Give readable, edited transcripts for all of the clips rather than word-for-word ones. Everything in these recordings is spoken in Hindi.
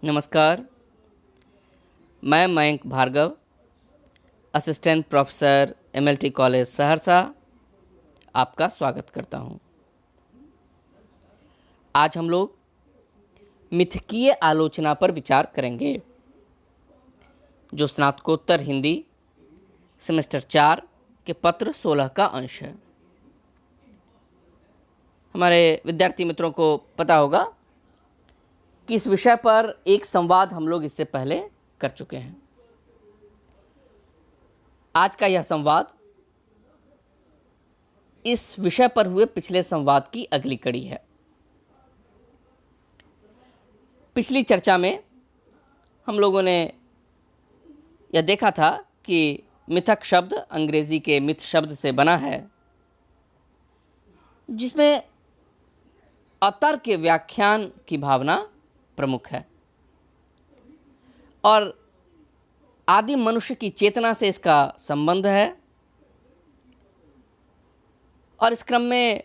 नमस्कार। मैं Mayank Bhargava, assistant professor MLT college Saharsa, आपका स्वागत करता हूं। आज हम लोग मिथकीय आलोचना पर विचार करेंगे, जो स्नातकोत्तर हिंदी सेमेस्टर 4 के पत्र 16 का अंश है। हमारे विद्यार्थी मित्रों को पता होगा कि इस विषय पर एक संवाद हम लोग इससे पहले कर चुके हैं। आज का यह संवाद इस विषय पर हुए पिछले संवाद की अगली कड़ी है। पिछली चर्चा में हम लोगों ने यह देखा था कि मिथक शब्द अंग्रेजी के मिथ शब्द से बना है, जिसमें अतर्क व्याख्यान की भावना प्रमुख है और आदिम मनुष्य की चेतना से इसका संबंध है। और इस क्रम में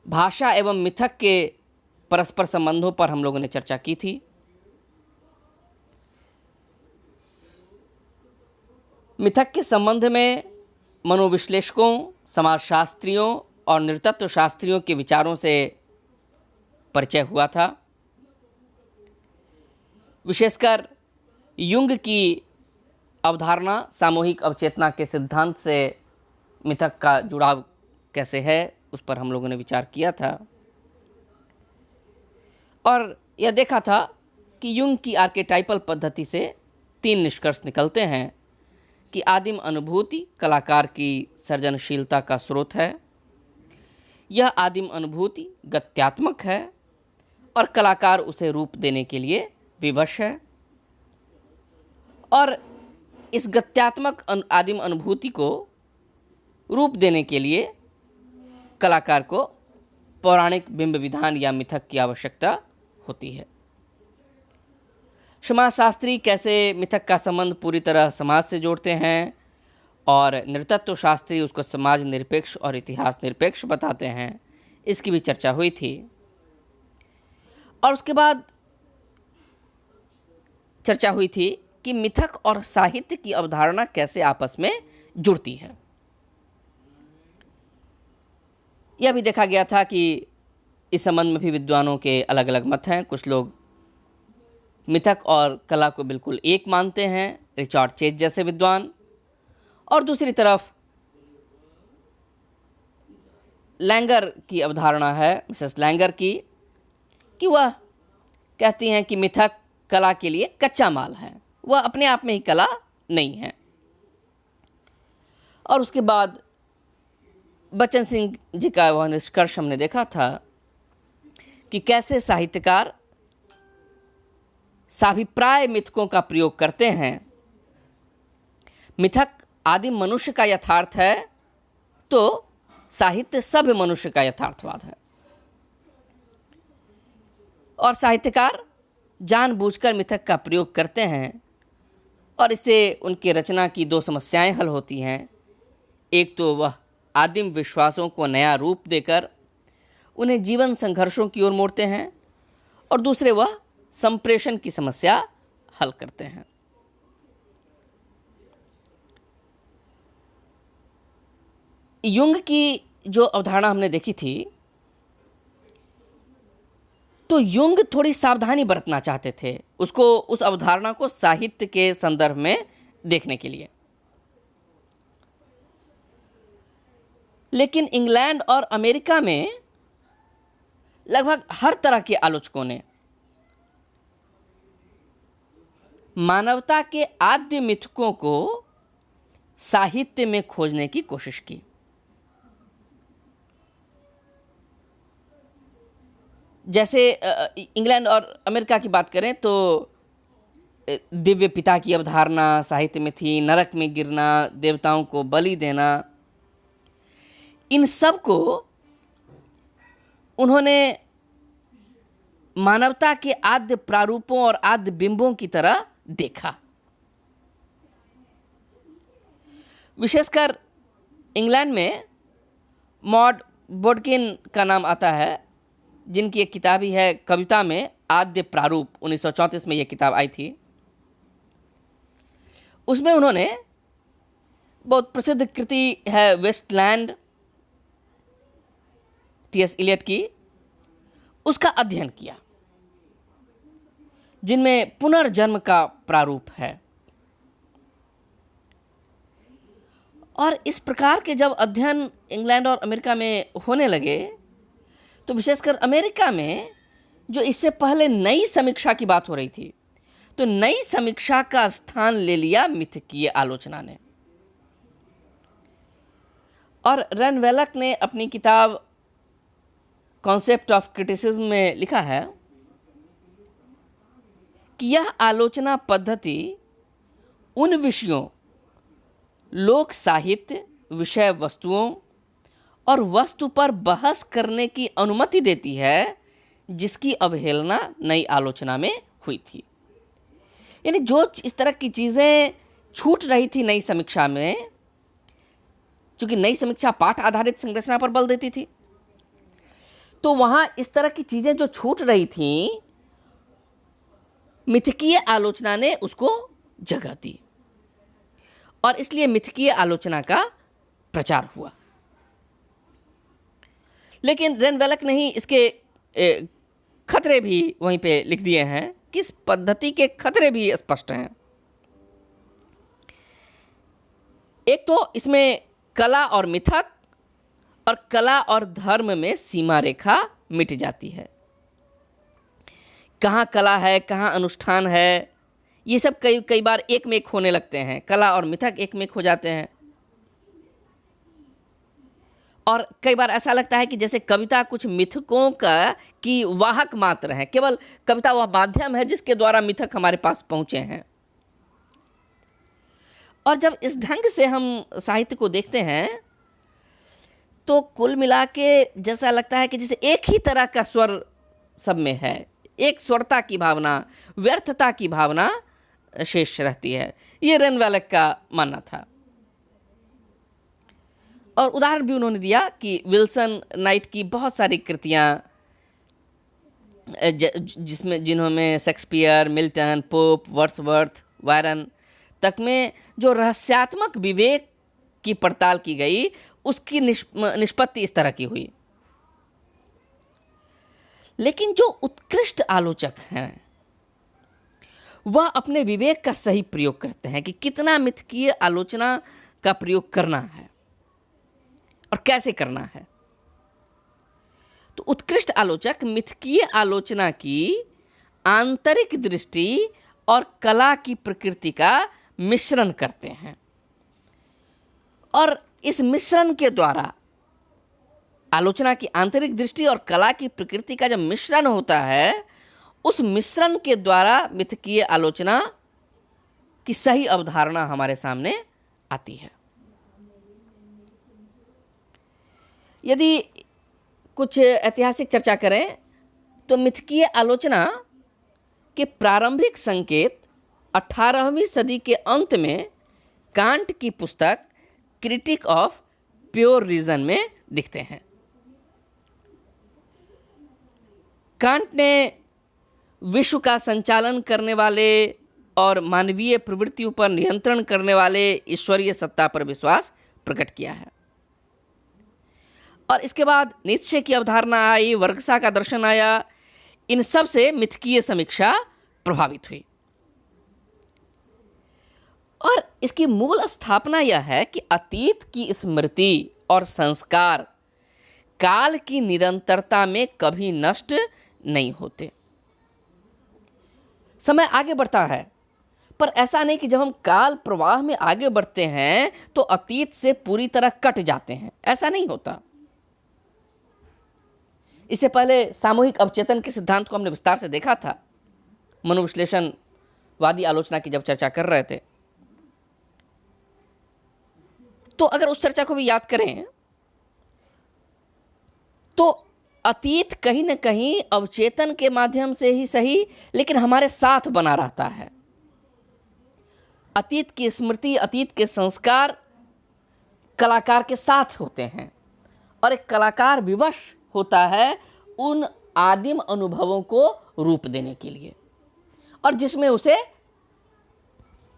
भाषा एवं मिथक के परस्पर संबंधों पर हम लोगों ने चर्चा की थी। मिथक के संबंध में मनोविश्लेषकों, समाजशास्त्रियों और नृतत्व शास्त्रियों के विचारों से परिचय हुआ था। विशेषकर युंग की अवधारणा सामूहिक अवचेतना के सिद्धांत से मिथक का जुड़ाव कैसे है, उस पर हम लोगों ने विचार किया था और यह देखा था कि युंग की आर्केटाइपल पद्धति से 3 निष्कर्ष निकलते हैं कि आदिम अनुभूति कलाकार की सृजनशीलता का स्रोत है, यह आदिम अनुभूति गत्यात्मक है और कलाकार उसे रूप देने के लिए विवश है, और इस गत्यात्मक आदिम अनुभूति को रूप देने के लिए कलाकार को पौराणिक बिंब विधान या मिथक की आवश्यकता होती है। समाजशास्त्री कैसे मिथक का संबंध पूरी तरह समाज से जोड़ते हैं और नृतत्व शास्त्री उसको समाज निरपेक्ष और इतिहास निरपेक्ष बताते हैं, इसकी भी चर्चा हुई थी। और उसके बाद चर्चा हुई थी कि मिथक और साहित्य की अवधारणा कैसे आपस में जुड़ती है। यह भी देखा गया था कि इस संबंध में भी विद्वानों के अलग अलग मत हैं। कुछ लोग मिथक और कला को बिल्कुल एक मानते हैं, रिचर्ड चेज जैसे विद्वान, और दूसरी तरफ लैंगर की अवधारणा है, मिसेस लैंगर की, कि वह कहती हैं कि मिथक कला के लिए कच्चा माल है, वह अपने आप में ही कला नहीं है। और उसके बाद बच्चन सिंह जी का वह निष्कर्ष हमने देखा था कि कैसे साहित्यकार साभिप्राय मिथकों का प्रयोग करते हैं। मिथक आदिम मनुष्य का यथार्थ है तो साहित्य सभ्य मनुष्य का यथार्थवाद है, और साहित्यकार जानबूझकर मिथक का प्रयोग करते हैं और इससे उनकी रचना की 2 समस्याएं हल होती हैं। एक तो वह आदिम विश्वासों को नया रूप देकर उन्हें जीवन संघर्षों की ओर मोड़ते हैं, और दूसरे वह संप्रेषण की समस्या हल करते हैं। युंग की जो अवधारणा हमने देखी थी, तो युंग थोड़ी सावधानी बरतना चाहते थे उसको, उस अवधारणा को साहित्य के संदर्भ में देखने के लिए। लेकिन इंग्लैंड और अमेरिका में लगभग हर तरह के आलोचकों ने मानवता के आद्य मिथकों को साहित्य में खोजने की कोशिश की। जैसे इंग्लैंड और अमेरिका की बात करें तो दिव्य पिता की अवधारणा साहित्य में थी, नरक में गिरना, देवताओं को बलि देना, इन सब को उन्होंने मानवता के आद्य प्रारूपों और आद्य बिंबों की तरह देखा। विशेषकर इंग्लैंड में मॉड बोडकिन का नाम आता है, जिनकी एक किताब ही है कविता में आद्य प्रारूप 1934 में यह किताब आई थी। उसमें उन्होंने बहुत प्रसिद्ध कृति है वेस्टलैंड टी.एस. इलियट की, उसका अध्ययन किया, जिनमें पुनर्जन्म का प्रारूप है। और इस प्रकार के जब अध्ययन इंग्लैंड और अमेरिका में होने लगे, तो विशेषकर अमेरिका में जो इससे पहले नई समीक्षा की बात हो रही थी, तो नई समीक्षा का स्थान ले लिया मिथकीय आलोचना ने। और रेनवेलक ने अपनी किताब कॉन्सेप्ट ऑफ क्रिटिसिज्म में लिखा है कि यह आलोचना पद्धति उन विषयों, लोक साहित्य, विषय वस्तुओं और वस्तु पर बहस करने की अनुमति देती है जिसकी अवहेलना नई आलोचना में हुई थी। यानी जो इस तरह की चीज़ें छूट रही थी नई समीक्षा में, चूंकि नई समीक्षा पाठ आधारित संरचना पर बल देती थी, तो वहाँ इस तरह की चीज़ें जो छूट रही थीं, मिथकीय आलोचना ने उसको जगह दी और इसलिए मिथकीय आलोचना का प्रचार हुआ। लेकिन रेनवेलक ने ही इसके खतरे भी वहीं पे लिख दिए हैं कि इस पद्धति के खतरे भी स्पष्ट हैं। एक तो इसमें कला और मिथक और कला और धर्म में सीमा रेखा मिट जाती है। कहाँ कला है, कहाँ अनुष्ठान है, ये सब कई बार एक में एक होने लगते हैं। कला और मिथक एक में एक हो जाते हैं। और कई बार ऐसा लगता है कि जैसे कविता कुछ मिथकों का की वाहक मात्र है, केवल कविता वह माध्यम है जिसके द्वारा मिथक हमारे पास पहुंचे हैं। और जब इस ढंग से हम साहित्य को देखते हैं, तो कुल मिला के जैसा लगता है कि जैसे एक ही तरह का स्वर सब में है, एक स्वरता की भावना, व्यर्थता की भावना शेष रहती है। ये रेनवेलक का मानना था। और उदाहरण भी उन्होंने दिया कि विल्सन नाइट की बहुत सारी कृतियाँ, जिन्होंने Shakespeare, Milton, pope, Wordsworth, Byron तक में जो रहस्यात्मक विवेक की पड़ताल की गई, उसकी निष्पत्ति इस तरह की हुई। लेकिन जो उत्कृष्ट आलोचक हैं, वह अपने विवेक का सही प्रयोग करते हैं कि कितना मिथकीय आलोचना का प्रयोग करना है और कैसे करना है। तो उत्कृष्ट आलोचक मिथकीय आलोचना की आंतरिक दृष्टि और कला की प्रकृति का मिश्रण करते हैं, और इस मिश्रण के द्वारा आलोचना की आंतरिक दृष्टि और कला की प्रकृति का जब मिश्रण होता है, उस मिश्रण के द्वारा मिथकीय आलोचना की सही अवधारणा हमारे सामने आती है। यदि कुछ ऐतिहासिक चर्चा करें, तो मिथकीय आलोचना के प्रारंभिक संकेत 18वीं सदी के अंत में कांट की पुस्तक क्रिटिक ऑफ प्योर रीजन में दिखते हैं। कांट ने विश्व का संचालन करने वाले और मानवीय प्रवृत्तियों पर नियंत्रण करने वाले ईश्वरीय सत्ता पर विश्वास प्रकट किया है। और इसके बाद नीत्शे की अवधारणा आई, वर्गसा का दर्शन आया। इन सब से मिथकीय समीक्षा प्रभावित हुई। और इसकी मूल स्थापना यह है कि अतीत की स्मृति और संस्कार काल की निरंतरता में कभी नष्ट नहीं होते। समय आगे बढ़ता है, पर ऐसा नहीं कि जब हम काल प्रवाह में आगे बढ़ते हैं तो अतीत से पूरी तरह कट जाते हैं। ऐसा नहीं होता। इससे पहले सामूहिक अवचेतन के सिद्धांत को हमने विस्तार से देखा था, मनोविश्लेषणवादी आलोचना की जब चर्चा कर रहे थे। तो अगर उस चर्चा को भी याद करें, तो अतीत कहीं न कहीं अवचेतन के माध्यम से ही सही, लेकिन हमारे साथ बना रहता है। अतीत की स्मृति, अतीत के संस्कार कलाकार के साथ होते हैं, और एक कलाकार विवश होता है उन आदिम अनुभवों को रूप देने के लिए, और जिसमें उसे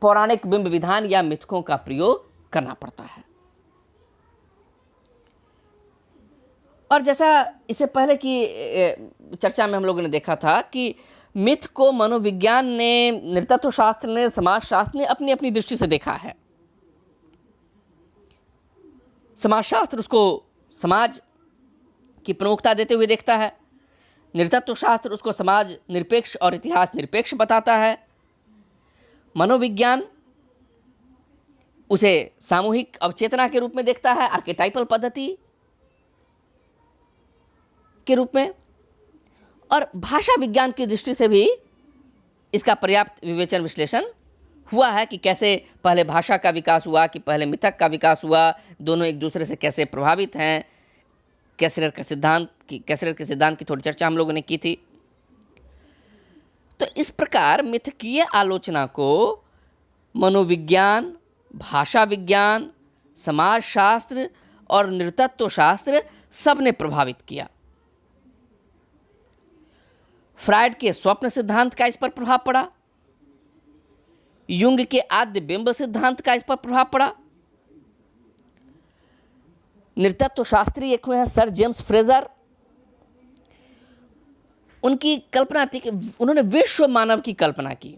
पौराणिक बिंब विधान या मिथकों का प्रयोग करना पड़ता है। और जैसा इससे पहले की चर्चा में हम लोगों ने देखा था कि मिथ को मनोविज्ञान ने, नृतत्व शास्त्र ने, समाजशास्त्र ने अपनी अपनी दृष्टि से देखा है। समाजशास्त्र उसको समाज की प्रमुखता देते हुए देखता है, नृतत्व शास्त्र उसको समाज निरपेक्ष और इतिहास निरपेक्ष बताता है, मनोविज्ञान उसे सामूहिक अवचेतना के रूप में देखता है, आर्केटाइपल पद्धति के रूप में, और भाषा विज्ञान की दृष्टि से भी इसका पर्याप्त विवेचन विश्लेषण हुआ है कि कैसे पहले भाषा का विकास हुआ, कि पहले मिथक का विकास हुआ, दोनों एक दूसरे से कैसे प्रभावित हैं। कैसलर के सिद्धांत की थोड़ी चर्चा हम लोगों ने की थी। तो इस प्रकार मिथकीय आलोचना को मनोविज्ञान, भाषा विज्ञान, समाजशास्त्र और नृतत्व शास्त्र सब ने प्रभावित किया। फ्रायड के स्वप्न सिद्धांत का इस पर प्रभाव पड़ा, युंग के आद्य बिंब सिद्धांत का इस पर प्रभाव पड़ा। नृतत्व शास्त्री एक हुए हैं सर जेम्स फ्रेजर, उनकी कल्पना थी कि उन्होंने विश्व मानव की कल्पना की,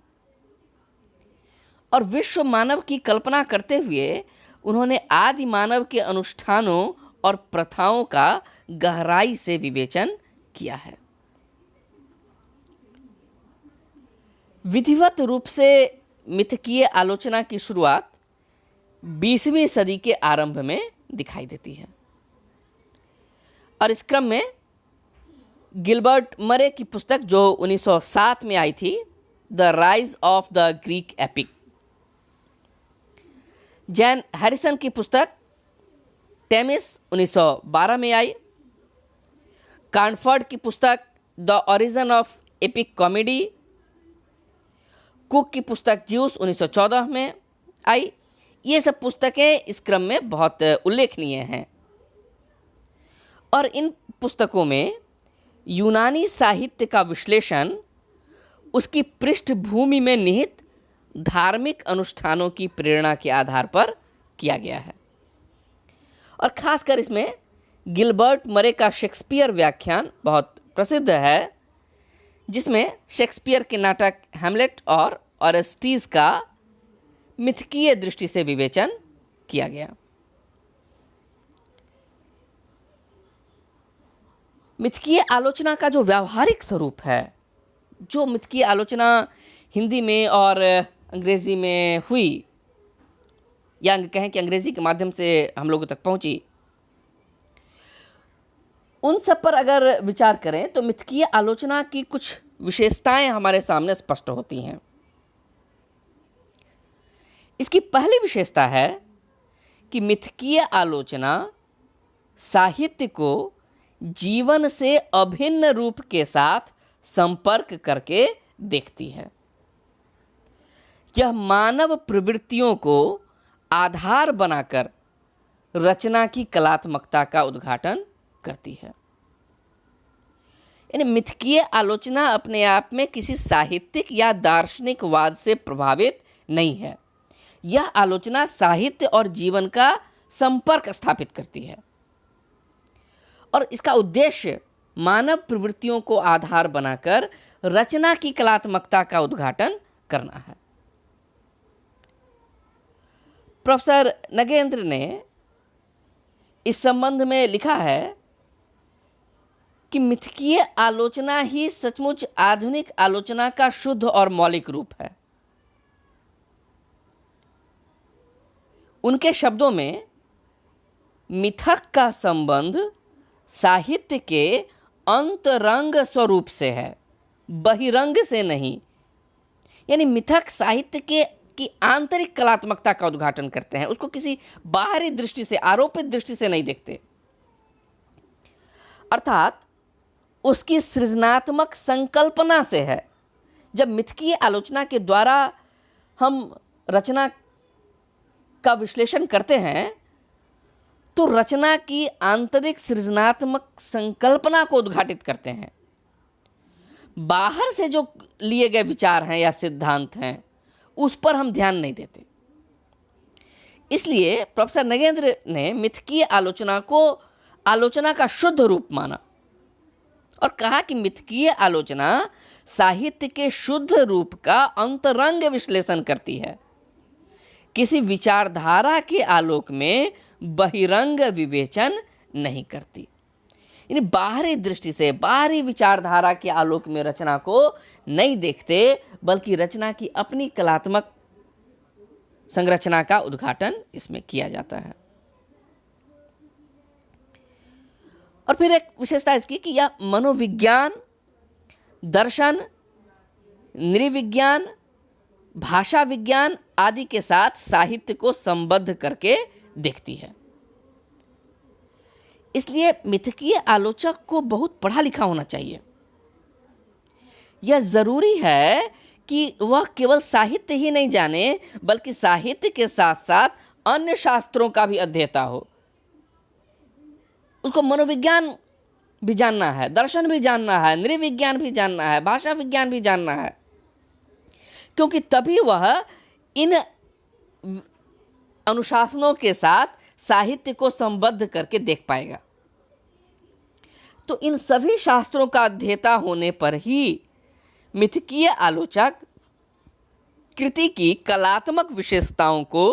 और विश्व मानव की कल्पना करते हुए उन्होंने आदि मानव के अनुष्ठानों और प्रथाओं का गहराई से विवेचन किया है। विधिवत रूप से मिथकीय आलोचना की शुरुआत 20वीं सदी के आरंभ में दिखाई देती है, और इस क्रम में गिलबर्ट मरे की पुस्तक जो 1907 में आई थी, the rise of the Greek epic, Jain Harrison की पुस्तक टेमिस 1912 में आई, कार्नफर्ड की पुस्तक the origin of epic comedy, cook की पुस्तक ज्यूस 1914 में आई। ये सब पुस्तकें इस क्रम में बहुत उल्लेखनीय हैं, और इन पुस्तकों में यूनानी साहित्य का विश्लेषण उसकी पृष्ठभूमि में निहित धार्मिक अनुष्ठानों की प्रेरणा के आधार पर किया गया है। और खासकर इसमें गिलबर्ट मरे का शेक्सपियर व्याख्यान बहुत प्रसिद्ध है, जिसमें शेक्सपियर के नाटक हैमलेट और ओरेस्टीज का मिथकीय दृष्टि से विवेचन किया गया। मिथकीय आलोचना का जो व्यावहारिक स्वरूप है, जो मिथकीय आलोचना हिंदी में और अंग्रेजी में हुई, या कहें कि अंग्रेजी के माध्यम से हम लोगों तक पहुंची, उन सब पर अगर विचार करें तो मिथकीय आलोचना की कुछ विशेषताएं हमारे सामने स्पष्ट होती हैं। इसकी पहली विशेषता है कि मिथकीय आलोचना साहित्य को जीवन से अभिन्न रूप के साथ संपर्क करके देखती है। यह मानव प्रवृत्तियों को आधार बनाकर रचना की कलात्मकता का उद्घाटन करती है। यानी मिथकीय आलोचना अपने आप में किसी साहित्यिक या दार्शनिक वाद से प्रभावित नहीं है। यह आलोचना साहित्य और जीवन का संपर्क स्थापित करती है, और इसका उद्देश्य मानव प्रवृत्तियों को आधार बनाकर रचना की कलात्मकता का उद्घाटन करना है। प्रोफेसर नगेंद्र ने इस संबंध में लिखा है कि मिथकीय आलोचना ही सचमुच आधुनिक आलोचना का शुद्ध और मौलिक रूप है। उनके शब्दों में मिथक का संबंध साहित्य के अंतरंग स्वरूप से है, बहिरंग से नहीं। यानी मिथक साहित्य की आंतरिक कलात्मकता का उद्घाटन करते हैं, उसको किसी बाहरी दृष्टि से, आरोपित दृष्टि से नहीं देखते। अर्थात उसकी सृजनात्मक संकल्पना से है। जब मिथकीय आलोचना के द्वारा हम रचना का विश्लेषण करते हैं तो रचना की आंतरिक सृजनात्मक संकल्पना को उद्घाटित करते हैं। बाहर से जो लिए गए विचार हैं या सिद्धांत हैं उस पर हम ध्यान नहीं देते। इसलिए प्रोफेसर नगेंद्र ने मिथकीय आलोचना को आलोचना का शुद्ध रूप माना और कहा कि मिथकीय आलोचना साहित्य के शुद्ध रूप का अंतरंग विश्लेषण करती है, किसी विचारधारा के आलोक में बहिरंग विवेचन नहीं करती। यानी बाहरी दृष्टि से, बाहरी विचारधारा के आलोक में रचना को नहीं देखते, बल्कि रचना की अपनी कलात्मक संरचना का उद्घाटन इसमें किया जाता है। और फिर एक विशेषता इसकी कि यह मनोविज्ञान, दर्शन, नृविज्ञान, भाषा विज्ञान आदि के साथ साहित्य को संबद्ध करके देखती है। इसलिए मिथकीय आलोचक को बहुत पढ़ा लिखा होना चाहिए। यह जरूरी है कि वह केवल साहित्य ही नहीं जाने, बल्कि साहित्य के साथ साथ अन्य शास्त्रों का भी अध्येता हो। उसको मनोविज्ञान भी जानना है, दर्शन भी जानना है, नृविज्ञान भी जानना है, भाषा विज्ञान भी जानना है, क्योंकि तभी वह इन अनुशासनों के साथ साहित्य को संबद्ध करके देख पाएगा। तो इन सभी शास्त्रों का अध्येता होने पर ही मिथकीय आलोचक कृति की कलात्मक विशेषताओं को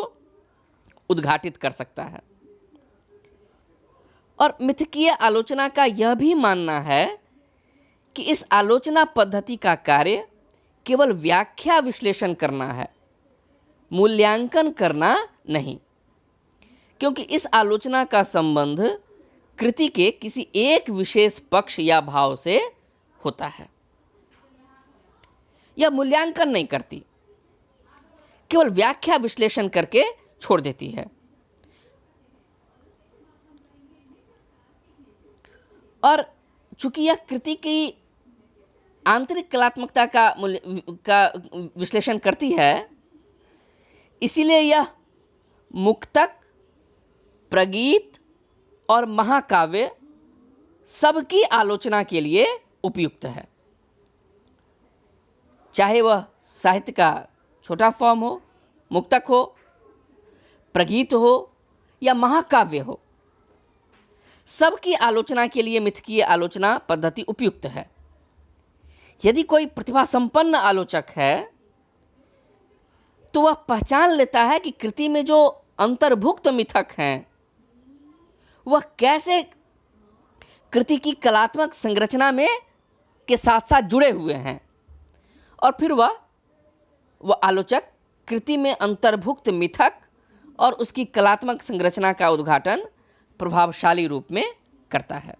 उद्घाटित कर सकता है। और मिथकीय आलोचना का यह भी मानना है कि इस आलोचना पद्धति का कार्य केवल व्याख्या विश्लेषण करना है, मूल्यांकन करना नहीं, क्योंकि इस आलोचना का संबंध कृति के किसी एक विशेष पक्ष या भाव से होता है। यह मूल्यांकन नहीं करती, केवल व्याख्या विश्लेषण करके छोड़ देती है। और चूंकि यह कृति की आंतरिक कलात्मकता का विश्लेषण करती है, इसीलिए यह मुक्तक, प्रगीत और महाकाव्य सबकी आलोचना के लिए उपयुक्त है। चाहे वह साहित्य का छोटा फॉर्म हो, मुक्तक हो, प्रगीत हो या महाकाव्य हो, सबकी आलोचना के लिए मिथकीय आलोचना पद्धति उपयुक्त है। यदि कोई प्रतिभा संपन्न आलोचक है तो वह पहचान लेता है कि कृति में जो अंतर्भुक्त मिथक हैं वह कैसे कृति की कलात्मक संरचना में के साथ साथ जुड़े हुए हैं, और फिर वह आलोचक कृति में अंतर्भुक्त मिथक और उसकी कलात्मक संरचना का उद्घाटन प्रभावशाली रूप में करता है।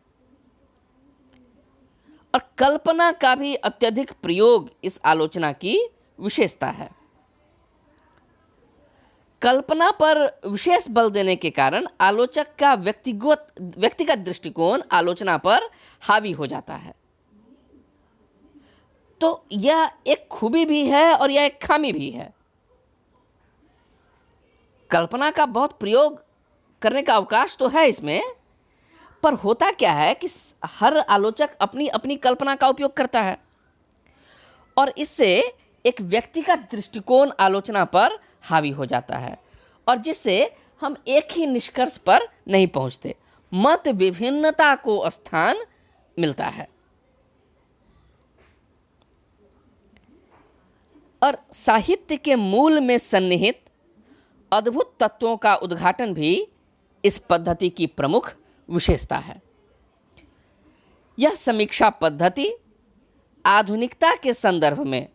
और कल्पना का भी अत्यधिक प्रयोग इस आलोचना की विशेषता है। कल्पना पर विशेष बल देने के कारण आलोचक का व्यक्तिगत दृष्टिकोण आलोचना पर हावी हो जाता है। तो यह एक खूबी भी है और यह एक खामी भी है। कल्पना का बहुत प्रयोग करने का अवकाश तो है इसमें, पर होता क्या है कि हर आलोचक अपनी अपनी कल्पना का उपयोग करता है और इससे एक व्यक्तिगत दृष्टिकोण आलोचना पर हावी हो जाता है, और जिससे हम एक ही निष्कर्ष पर नहीं पहुंचते, मत विभिन्नता को स्थान मिलता है। और साहित्य के मूल में सन्निहित अद्भुत तत्वों का उद्घाटन भी इस पद्धति की प्रमुख विशेषता है। यह समीक्षा पद्धति आधुनिकता के संदर्भ में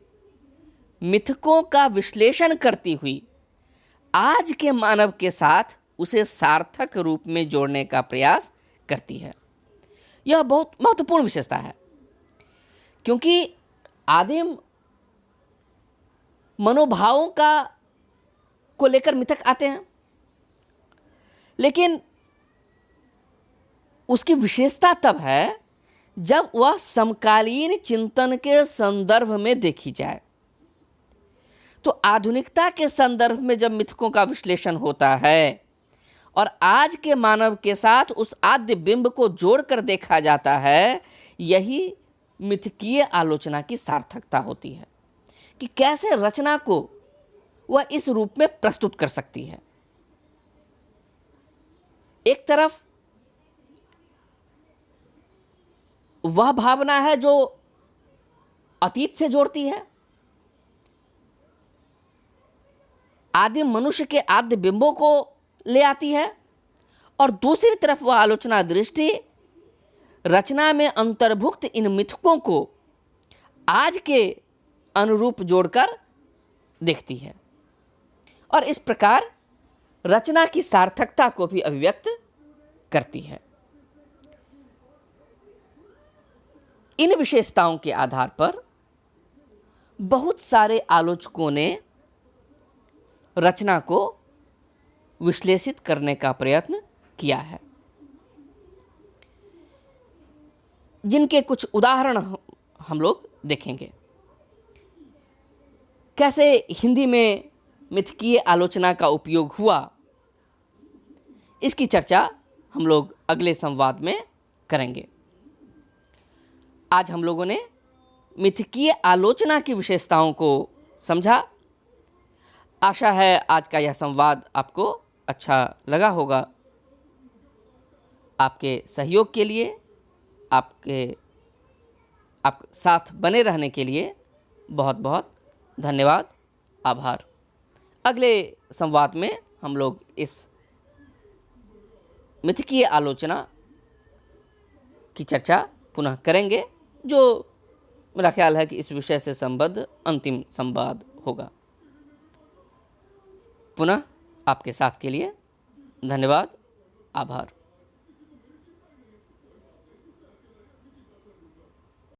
मिथकों का विश्लेषण करती हुई आज के मानव के साथ उसे सार्थक रूप में जोड़ने का प्रयास करती है। यह बहुत महत्वपूर्ण विशेषता है, क्योंकि आदिम मनोभावों को लेकर मिथक आते हैं, लेकिन उसकी विशेषता तब है जब वह समकालीन चिंतन के संदर्भ में देखी जाए। तो आधुनिकता के संदर्भ में जब मिथकों का विश्लेषण होता है और आज के मानव के साथ उस आद्य बिंब को जोड़कर देखा जाता है, यही मिथकीय आलोचना की सार्थकता होती है कि कैसे रचना को वह इस रूप में प्रस्तुत कर सकती है। एक तरफ वह भावना है जो अतीत से जोड़ती है, आदिम मनुष्य के आद्य बिंबों को ले आती है, और दूसरी तरफ वह आलोचना दृष्टि रचना में अंतर्भुक्त इन मिथकों को आज के अनुरूप जोड़कर देखती है और इस प्रकार रचना की सार्थकता को भी अभिव्यक्त करती है। इन विशेषताओं के आधार पर बहुत सारे आलोचकों ने रचना को विश्लेषित करने का प्रयत्न किया है, जिनके कुछ उदाहरण हम लोग देखेंगे। कैसे हिंदी में मिथकीय आलोचना का उपयोग हुआ, इसकी चर्चा हम लोग अगले संवाद में करेंगे। आज हम लोगों ने मिथकीय आलोचना की विशेषताओं को समझा। आशा है आज का यह संवाद आपको अच्छा लगा होगा। आपके सहयोग के लिए, आपके साथ बने रहने के लिए बहुत बहुत धन्यवाद, आभार। अगले संवाद में हम लोग इस मिथकीय आलोचना की चर्चा पुनः करेंगे, जो मेरा ख्याल है कि इस विषय से संबद्ध अंतिम संवाद होगा। पुनः आपके साथ के लिए धन्यवाद, आभार।